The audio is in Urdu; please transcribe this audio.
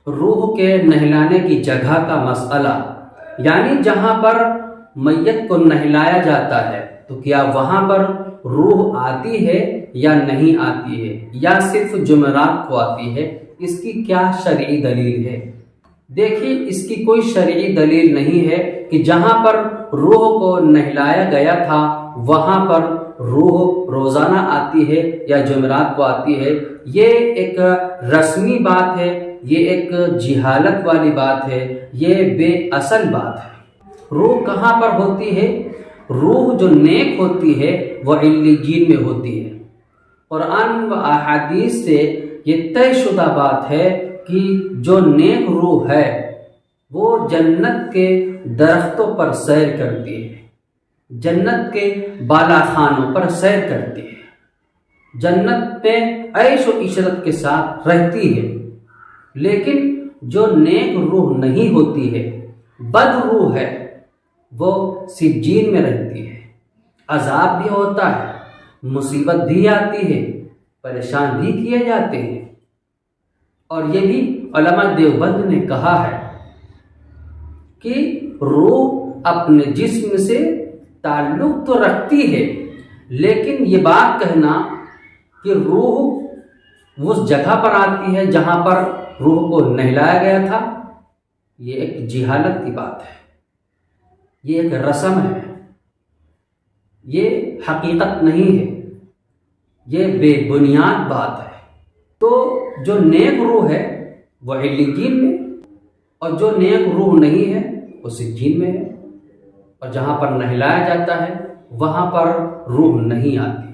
روح کے نہلانے کی جگہ کا مسئلہ، یعنی جہاں پر میت کو نہلایا جاتا ہے تو کیا وہاں پر روح آتی ہے یا نہیں آتی ہے، یا صرف جمعرات کو آتی ہے؟ اس کی کیا شرعی دلیل ہے؟ دیکھیے، اس کی کوئی شرعی دلیل نہیں ہے کہ جہاں پر روح کو نہلایا گیا تھا وہاں پر روح روزانہ آتی ہے یا جمعرات کو آتی ہے۔ یہ ایک رسمی بات ہے، یہ ایک جہالت والی بات ہے، یہ بے اصل بات ہے۔ روح کہاں پر ہوتی ہے؟ روح جو نیک ہوتی ہے وہ علیین میں ہوتی ہے۔ قرآن و احادیث سے یہ طے شدہ بات ہے کہ جو نیک روح ہے وہ جنت کے درختوں پر سیر کرتی ہے، جنت کے بالا خانوں پر سیر کرتی ہے، جنت میں عیش و عشرت کے ساتھ رہتی ہے۔ لیکن جو نیک روح نہیں ہوتی ہے، بد روح ہے، وہ سجین میں رہتی ہے، عذاب بھی ہوتا ہے، مصیبت بھی آتی ہے، پریشان بھی کیے جاتے ہیں۔ اور یہ بھی علماء دیوبند نے کہا ہے کہ روح اپنے جسم سے تعلق تو رکھتی ہے، لیکن یہ بات کہنا کہ روح اس جگہ پر آتی ہے جہاں پر روح کو نہلایا گیا تھا، یہ ایک جہالت کی بات ہے، یہ ایک رسم ہے، یہ حقیقت نہیں ہے، یہ بے بنیاد بات ہے۔ تو جو نیک روح ہے وہ علیین میں، اور جو نیک روح نہیں ہے وہ سجین میں ہے، اور جہاں پر نہلایا جاتا ہے وہاں پر روح نہیں آتی۔